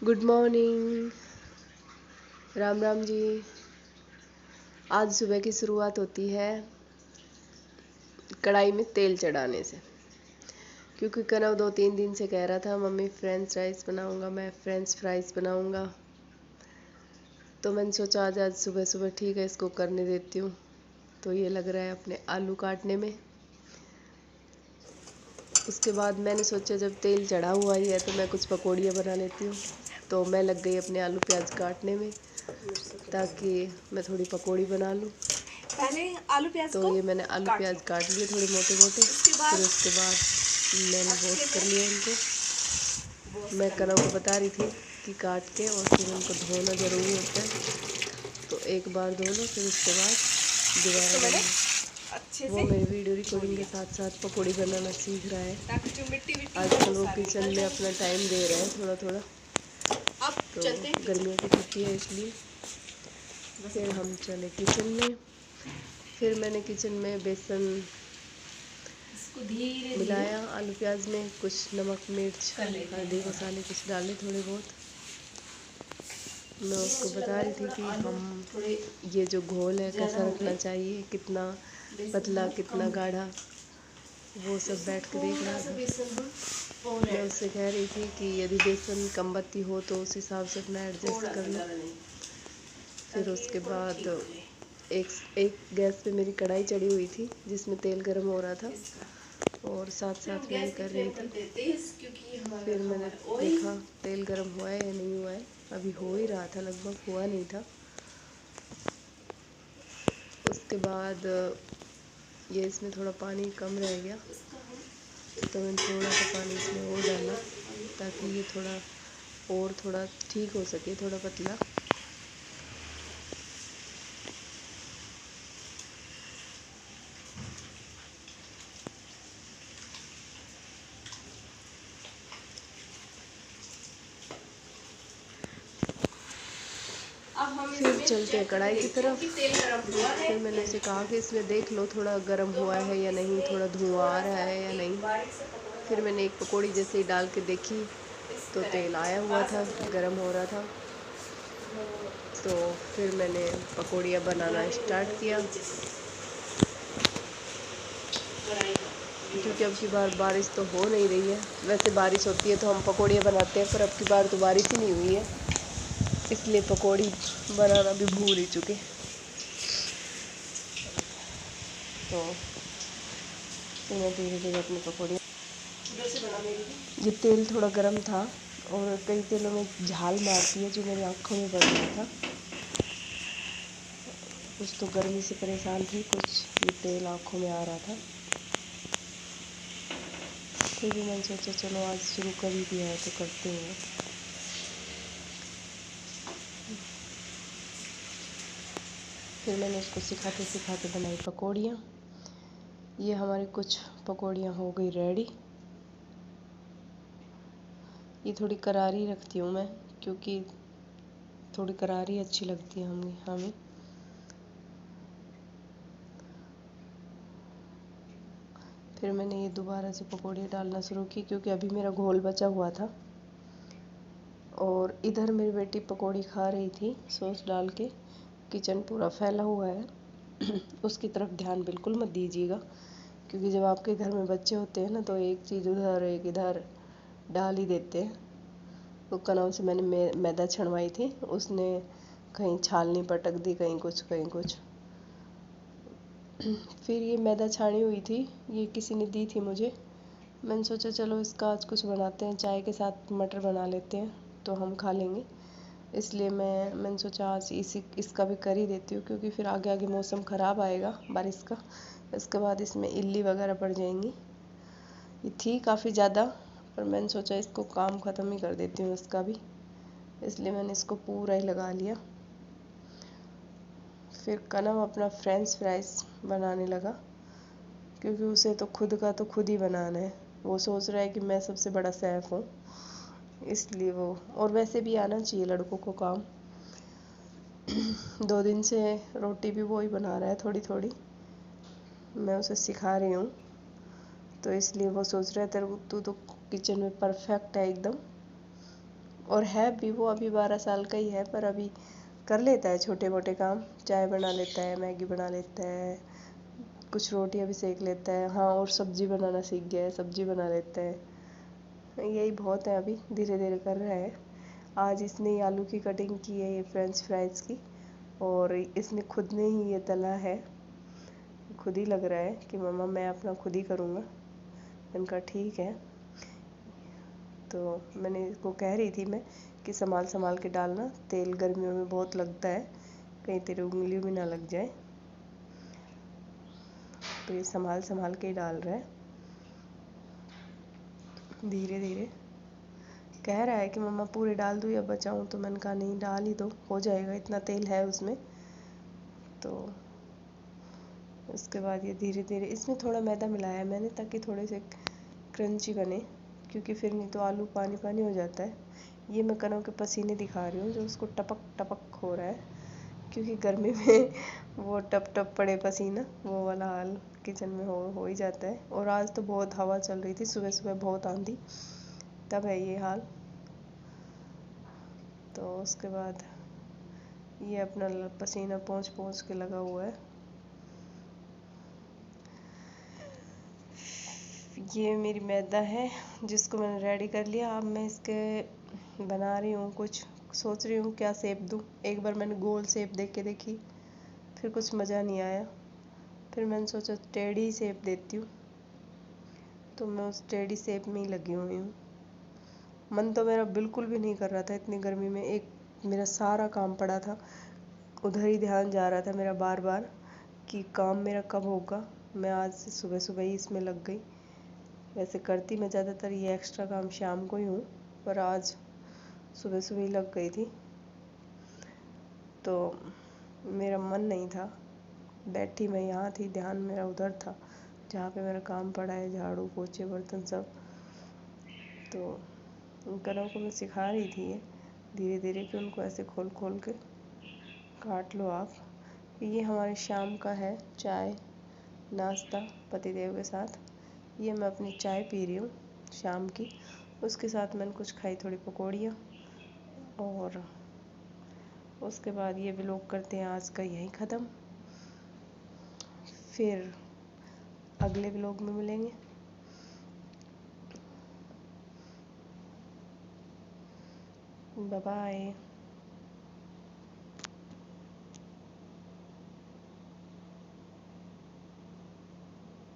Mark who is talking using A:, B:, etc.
A: Good morning. Ram Ram ji. आज सुबह की शुरुआत होती है कढ़ाई में तेल चढ़ाने से, क्योंकि कनव 2-3 दिन से कह रहा था मम्मी फ्रेंच फ्राइज बनाऊंगा, मैं फ्रेंच फ्राइज बनाऊंगा। तो मैंने सोचा आज सुबह सुबह ठीक है इसको करने देती हूँ। तो ये लग रहा है अपने आलू काटने में। उसके बाद मैंने सोचा जब तेल चढ़ा हुआ ही है तो मैं कुछ पकौड़ियाँ बना लेती हूँ। तो मैं लग गई अपने आलू प्याज काटने में ताकि मैं थोड़ी पकौड़ी बना लूँ।
B: पहले आलू प्याज
A: तो ये मैंने आलू प्याज काट लिए थोड़े मोटे मोटे। फिर उसके बाद मैंने वॉश कर लिया इनको। मैं कनव को बता रही थी कि काट के और फिर उनको धोना ज़रूरी होता है, तो एक बार धो लो फिर उसके बाद दोबारा
B: अच्छे
A: वो
B: से
A: मेरी वीडियो रिकॉर्डिंग के साथ साथ पकौड़ी बनाना सीख रहा है।
B: ताकि जो मिट्टी
A: आजकल वो किचन में अपना टाइम दे रहे हैं थोड़ा थोड़ा।
B: अब
A: तो
B: चलते हैं
A: गर्मियों की छुट्टी है इसलिए फिर हम चले किचन में। फिर मैंने किचन में बेसन मिलाया आलू प्याज में, कुछ नमक मिर्च हल्दी मसाले कुछ डाले थोड़े बहुत। मैं उसको बता रही थी कि हम ये जो घोल है कैसा रखना चाहिए, कितना पतला कितना गाढ़ा, वो सब बैठ के देख रहा था। मैं उससे कह रही थी कि यदि बेसन कम बत्ती हो तो उस हिसाब से अपना एडजस्ट कर लो। फिर उसके बाद एक गैस पे मेरी कढ़ाई चढ़ी हुई थी जिसमें तेल गर्म हो रहा था और साथ साथ में कर रही थी। फिर मैंने देखा तेल गर्म हुआ है या नहीं हुआ है। अभी हो ही रहा था, लगभग हुआ नहीं था। उसके बाद ये इसमें थोड़ा पानी कम रह गया तो मैंने थोड़ा सा पानी इसमें और डाला ताकि ये थोड़ा ठीक हो सके, थोड़ा पतला। फिर चलते हैं कढ़ाई की तरफ। फिर मैंने उसे कहा कि इसमें देख लो थोड़ा गर्म हुआ है या नहीं, थोड़ा धुआं आ रहा है या नहीं। फिर मैंने एक पकौड़ी जैसे ही डाल के देखी तो तेल आया हुआ था, गर्म हो रहा था। तो फिर मैंने पकौड़ियाँ बनाना स्टार्ट किया। क्योंकि अब की बार बारिश तो हो नहीं रही है। वैसे बारिश होती है तो हम पकौड़ियाँ बनाते हैं, पर अब की बार तो बारिश ही नहीं हुई है, इसलिए पकौड़ी बनाना भी भूल ही चुके। तो फिर मैं धीरे धीरे अपनी पकौड़ी, ये तेल थोड़ा गर्म था और कई तेलों में झाल मारती है जो मेरी आँखों में पड़ रहा था। कुछ तो गर्मी से परेशान थी, कुछ ये तेल आँखों में आ रहा था। फिर भी मैंने सोचा चलो आज शुरू कर ही दिया है तो करते हैं। फिर मैंने उसको सिखाते सिखाते बनाई पकौड़ियाँ। ये हमारी कुछ पकौड़ियाँ हो गई रेडी। ये थोड़ी करारी रखती हूँ मैं, क्योंकि थोड़ी करारी अच्छी लगती है हमें। फिर मैंने ये दोबारा से पकौड़ियाँ डालना शुरू की क्योंकि अभी मेरा घोल बचा हुआ था। और इधर मेरी बेटी पकौड़ी खा रही थी सॉस डाल के। किचन पूरा फैला हुआ है उसकी तरफ ध्यान बिल्कुल मत दीजिएगा, क्योंकि जब आपके घर में बच्चे होते हैं ना तो एक चीज़ उधर एक इधर डाल ही देते हैं। तो कनव से मैंने मैदा छनवाई थी, उसने कहीं छालनी पटक दी, कहीं कुछ कहीं कुछ। फिर ये मैदा छानी हुई थी, ये किसी ने दी थी मुझे। मैंने सोचा चलो इसका आज कुछ बनाते हैं, चाय के साथ मटर बना लेते हैं तो हम खा लेंगे। इसलिए मैंने सोचा आज इसका भी कर ही देती हूँ, क्योंकि फिर आगे आगे मौसम ख़राब आएगा बारिश का, इसके बाद इसमें इल्ली वगैरह पड़ जाएंगी। ये थी काफ़ी ज़्यादा, पर मैंने सोचा इसको काम ख़त्म ही कर देती हूँ इसका भी, इसलिए मैंने इसको पूरा ही लगा लिया। फिर कनव अपना फ्रेंच फ्राइज बनाने लगा, क्योंकि उसे तो खुद का तो खुद ही बनाना है। वो सोच रहा है कि मैं सबसे बड़ा शेफ़ हूँ, इसलिए वो, और वैसे भी आना चाहिए लड़कों को काम। 2 दिन से रोटी भी वो ही बना रहा है थोड़ी थोड़ी, मैं उसे सिखा रही हूँ। तो इसलिए वो सोच रहा है तेरे को, तू तो किचन में परफेक्ट है एकदम, और है भी वो अभी 12 साल का ही है, पर अभी कर लेता है छोटे मोटे काम। चाय बना लेता है, मैगी बना लेता है, कुछ रोटियां भी सेक लेता है। हाँ, और सब्जी बनाना सीख गया है, सब्जी बना लेता है। यही बहुत है, अभी धीरे धीरे कर रहा है। आज इसने ही आलू की कटिंग की है, ये फ्रेंच फ्राइज की, और इसने खुद ने ही ये तला है। खुद ही लग रहा है कि मम्मा मैं अपना खुद ही करूँगा। मैंने कहा ठीक है। तो मैंने इसको कह रही थी मैं कि संभाल संभाल के डालना, तेल गर्मियों में बहुत लगता है, कहीं तेरे उंगली में ना लग जाए। तो ये संभाल संभाल के ही डाल रहा है धीरे धीरे। कह रहा है कि मम्मा पूरे डाल दूँ या बचाऊँ, तो मैंने कहा नहीं, डाल ही दो, हो जाएगा, इतना तेल है उसमें। तो उसके बाद ये धीरे धीरे, इसमें थोड़ा मैदा मिलाया है मैंने ताकि थोड़े से क्रंची बने, क्योंकि फिर नहीं तो आलू पानी पानी हो जाता है। ये मैं कनों के पसीने दिखा रही हूँ जो उसको टपक टपक हो रहा है, क्योंकि गर्मी में वो टप टप पड़े पसीना, वो वाला हाल किचन में हो ही जाता है। और आज तो बहुत हवा चल रही थी, सुबह सुबह बहुत आंधी, तब है ये हाल। तो उसके बाद ये अपना पसीना पोंछ पोंछ के लगा हुआ है। ये मेरी मैदा है जिसको मैंने रेडी कर लिया। अब मैं इसके बना रही हूँ कुछ, सोच रही हूँ क्या शेप दूँ। एक बार मैंने गोल शेप देख के देखी, फिर कुछ मज़ा नहीं आया, फिर मैंने सोचा टेढ़ी शेप देती हूँ। तो मैं उस टेढ़ी शेप में ही लगी हुई हूँ। मन तो मेरा बिल्कुल भी नहीं कर रहा था इतनी गर्मी में। एक मेरा सारा काम पड़ा था, उधर ही ध्यान जा रहा था मेरा बार बार कि काम मेरा कब होगा। मैं आज से सुबह सुबह ही इसमें लग गई। वैसे करती मैं ज़्यादातर ये एक्स्ट्रा काम शाम को ही हूँ, पर आज सुबह सुबह ही लग गई थी। तो मेरा मन नहीं था, बैठी मैं यहाँ थी, ध्यान मेरा उधर था जहाँ पे मेरा काम पड़ा है, झाड़ू पोछे बर्तन सब। तो उन कनों को मैं सिखा रही थी ये धीरे धीरे कि उनको ऐसे खोल खोल के काट लो आप। ये हमारे शाम का है चाय नाश्ता पतिदेव के साथ। ये मैं अपनी चाय पी रही हूँ शाम की, उसके साथ मैंने कुछ खाई थोड़ी पकौड़ियाँ। और उसके बाद ये व्लॉग करते हैं आज का यहीं ख़त्म। फिर अगले व्लॉग में मिलेंगे। Bye bye.